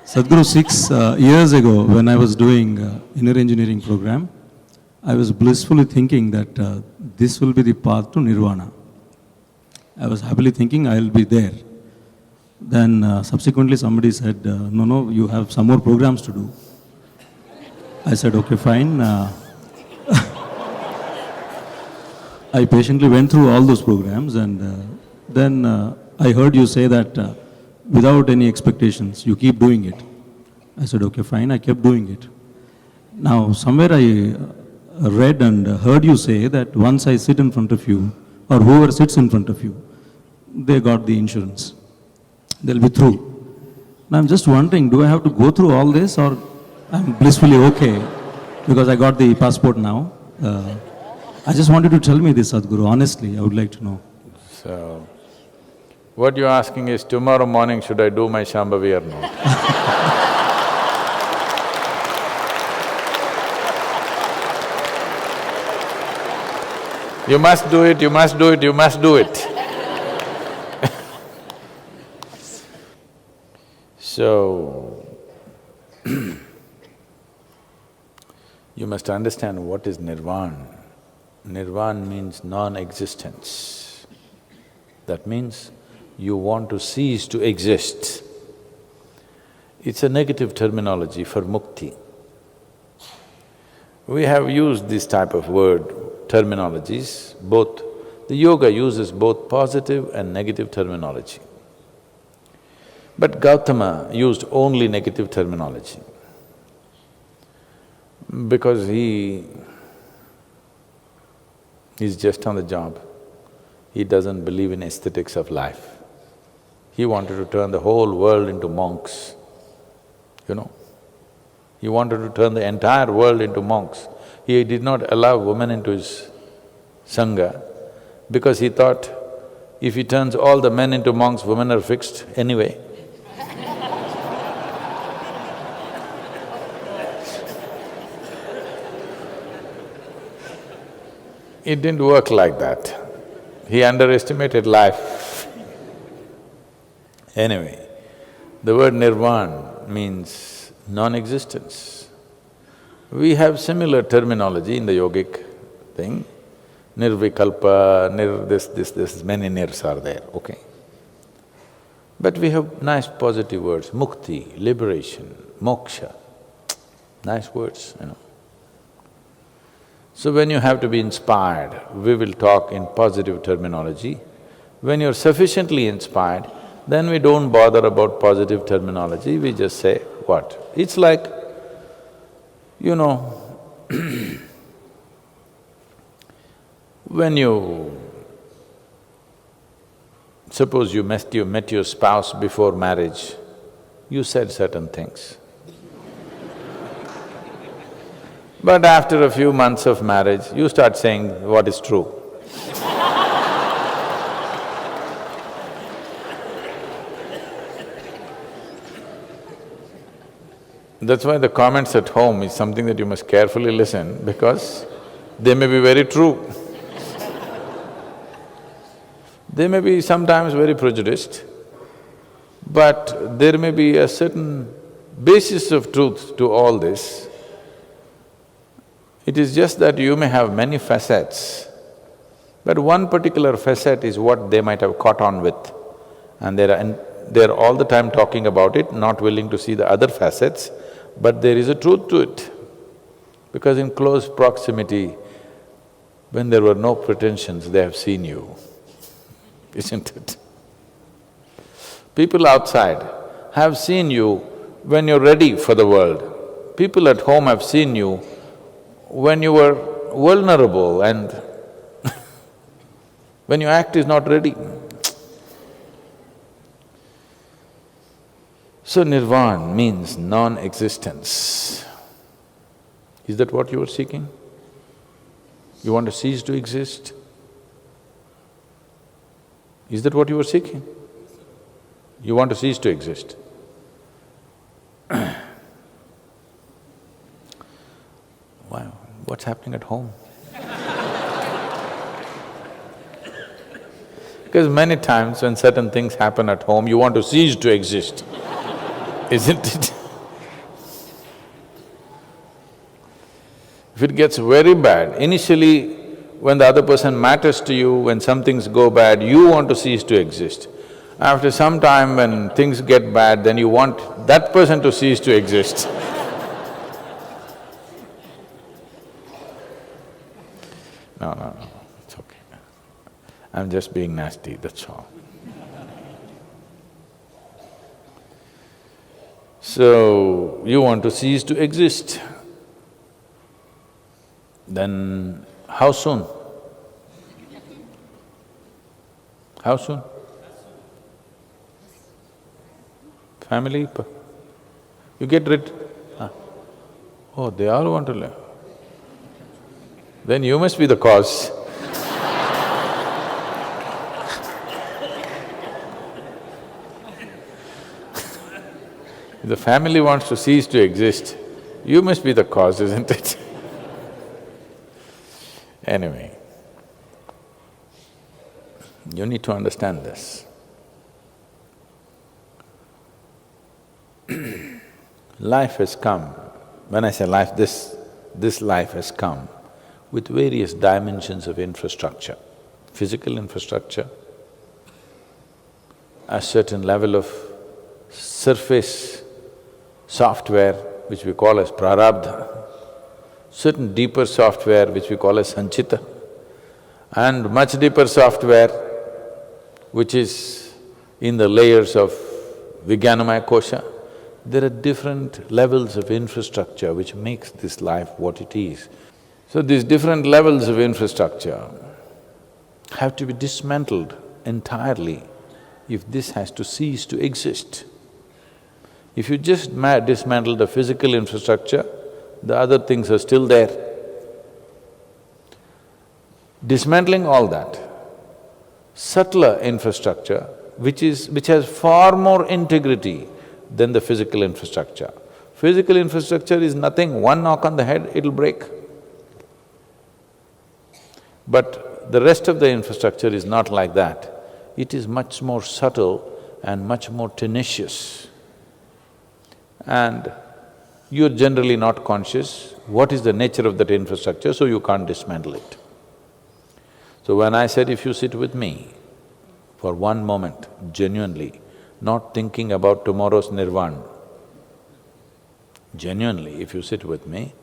Sadguru, 6 years ago, when I was doing inner engineering program, I was blissfully thinking that this will be the path to Nirvana. I was happily thinking I'll be there. Then subsequently somebody said, no, you have some more programs to do. I said, okay, fine. I patiently went through all those programs, and then I heard you say that without any expectations, you keep doing it. I said, okay, fine, I kept doing it. Now, somewhere I read and heard you say that once I sit in front of you, or whoever sits in front of you, they got the insurance. They'll be through. Now, I'm just wondering, do I have to go through all this, or I'm blissfully okay because I got the passport now? I just wanted to tell me this, Sadhguru, honestly, I would like to know. So, what you're asking is, tomorrow morning should I do my Shambhavi or not? You must do it, you must do it, you must do it. So, you must understand what is Nirvana. Nirvana means non-existence. That means you want to cease to exist. It's a negative terminology for mukti. We have used this type of word, terminologies, both… The yoga uses both positive and negative terminology. But Gautama used only negative terminology because he is just on the job. He doesn't believe in aesthetics of life. He wanted to turn the whole world into monks, you know. He wanted to turn the entire world into monks. He did not allow women into his sangha because he thought, if he turns all the men into monks, women are fixed anyway. It didn't work like that. He underestimated life. Anyway, the word nirvana means non-existence. We have similar terminology in the yogic thing. Nirvikalpa, this, many nirs are there, okay. But we have nice positive words, mukti, liberation, moksha, nice words, you know. So when you have to be inspired, we will talk in positive terminology. When you're sufficiently inspired, then we don't bother about positive terminology, we just say what? It's like, you know, when you… Suppose you met your spouse before marriage, you said certain things. But after a few months of marriage, you start saying what is true. That's why the comments at home is something that you must carefully listen because they may be very true. They may be sometimes very prejudiced, but there may be a certain basis of truth to all this. It is just that you may have many facets, but one particular facet is what they might have caught on with, and they're all the time talking about it, not willing to see the other facets, but there is a truth to it. Because in close proximity, when there were no pretensions, they have seen you, isn't it? People outside have seen you when you're ready for the world. People at home have seen you when you were vulnerable and when your act is not ready. So nirvana means non-existence. Is that what you were seeking? You want to cease to exist? Is that what you were seeking? You want to cease to exist. Wow, what's happening at home? Because many times when certain things happen at home, you want to cease to exist, isn't it? If it gets very bad, initially when the other person matters to you, when some things go bad, you want to cease to exist. After some time when things get bad, then you want that person to cease to exist. No, it's okay. I'm just being nasty, that's all. So, you want to cease to exist. Then how soon? How soon? Family? You get rid… Oh, they all want to live. Then you must be the cause. If the family wants to cease to exist, you must be the cause, isn't it? Anyway, you need to understand this. Life has come, when I say life, this life has come with various dimensions of infrastructure. Physical infrastructure, a certain level of surface software which we call as prarabdha, certain deeper software which we call as sanchita, and much deeper software which is in the layers of Vijnanamaya kosha. There are different levels of infrastructure which makes this life what it is. So these different levels of infrastructure have to be dismantled entirely if this has to cease to exist. If you just dismantle the physical infrastructure, the other things are still there. Dismantling all that, subtler infrastructure which has far more integrity than the physical infrastructure. Physical infrastructure is nothing, one knock on the head, it'll break. But the rest of the infrastructure is not like that. It is much more subtle and much more tenacious. And you're generally not conscious what is the nature of that infrastructure, so you can't dismantle it. So when I said, if you sit with me for one moment, genuinely, not thinking about tomorrow's Nirvana, genuinely, if you sit with me,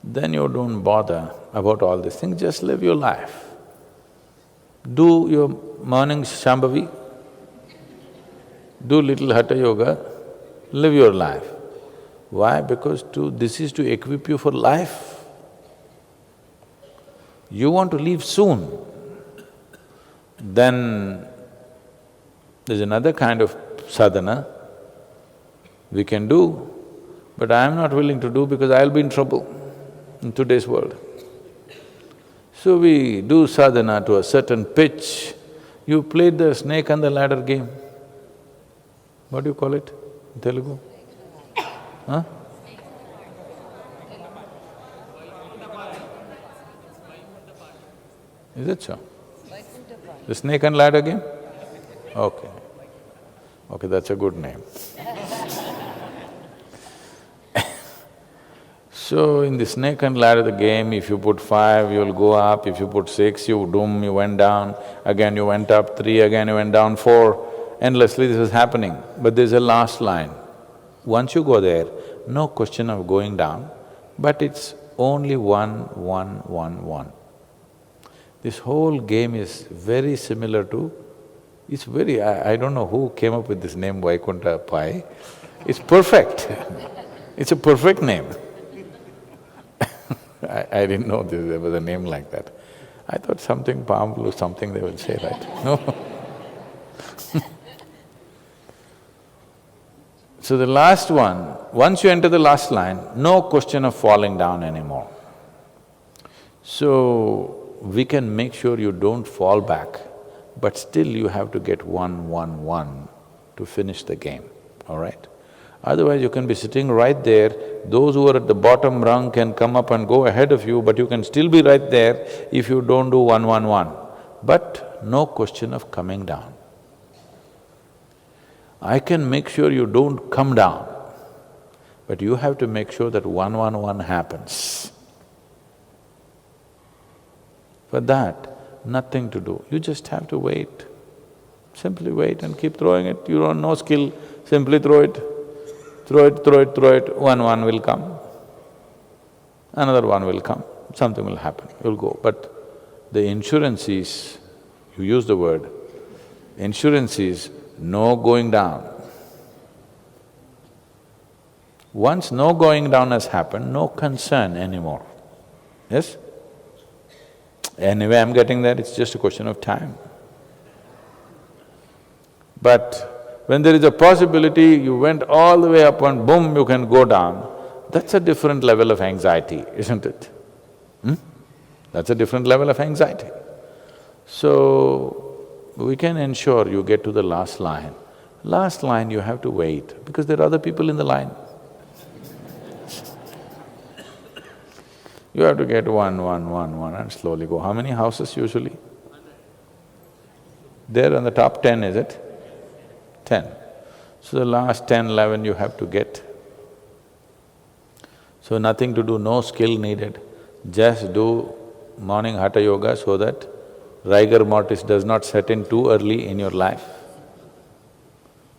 then you don't bother about all these things, just live your life. Do your morning Shambhavi, do little Hatha Yoga, live your life. Why? Because this is to equip you for life. You want to leave soon, then there's another kind of sadhana we can do, but I am not willing to do because I'll be in trouble in today's world. So we do sadhana to a certain pitch. You played the snake and the ladder game. What do you call it in Telugu? Huh? Is it so? The snake and ladder game? Okay. Okay, that's a good name. So in the snake and ladder game, if you put 5, you'll go up, if you put 6, you went down, again you went up 3, again you went down 4, endlessly this is happening. But there's a last line. Once you go there, no question of going down, but it's only 1, 1, 1, 1. This whole game is very similar to… it's very… I don't know who came up with this name Vaikuntha Pai. It's perfect. It's a perfect name. I didn't know there was a name like that. I thought something palm blue, something they would say, right? No. So the last one, once you enter the last line, no question of falling down anymore. So we can make sure you don't fall back, but still you have to get 1, 1, 1 to finish the game, all right? Otherwise you can be sitting right there, those who are at the bottom rung can come up and go ahead of you, but you can still be right there if you don't do 1, 1, 1. But no question of coming down. I can make sure you don't come down, but you have to make sure that 1, 1, 1 happens. For that, nothing to do, you just have to wait. Simply wait and keep throwing it. You don't know skill, simply throw it. Throw it, throw it, throw it, one will come. Another one will come, something will happen, you'll go. But the insurance is, you use the word, insurance is no going down. Once no going down has happened, no concern anymore. Yes? Anyway, I'm getting there, it's just a question of time. But when there is a possibility, you went all the way up and boom, you can go down, that's a different level of anxiety, isn't it? That's a different level of anxiety. So, we can ensure you get to the last line. Last line you have to wait because there are other people in the line. You have to get one and slowly go. How many houses usually? There on the top 10, is it? 10. So the last 10, 11 you have to get. So nothing to do, no skill needed. Just do morning hatha yoga so that rigor mortis does not set in too early in your life.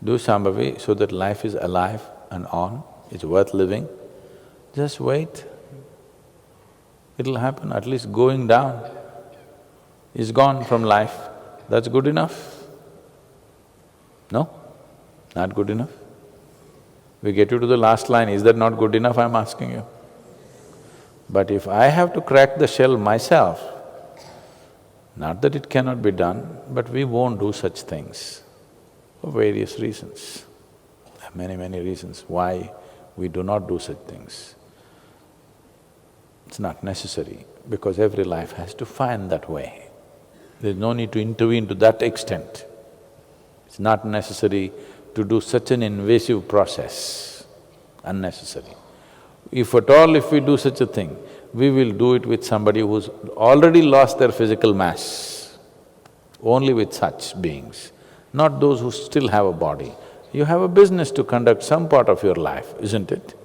Do Shambhavi so that life is alive and on, it's worth living. Just wait. It'll happen, at least going down is gone from life. That's good enough? No? Not good enough? We get you to the last line, is that not good enough, I'm asking you? But if I have to crack the shell myself, not that it cannot be done, but we won't do such things for various reasons. There are many reasons why we do not do such things. It's not necessary because every life has to find that way. There's no need to intervene to that extent. It's not necessary to do such an invasive process, unnecessary. If at all if we do such a thing, we will do it with somebody who's already lost their physical mass, only with such beings, not those who still have a body. You have a business to conduct some part of your life, isn't it?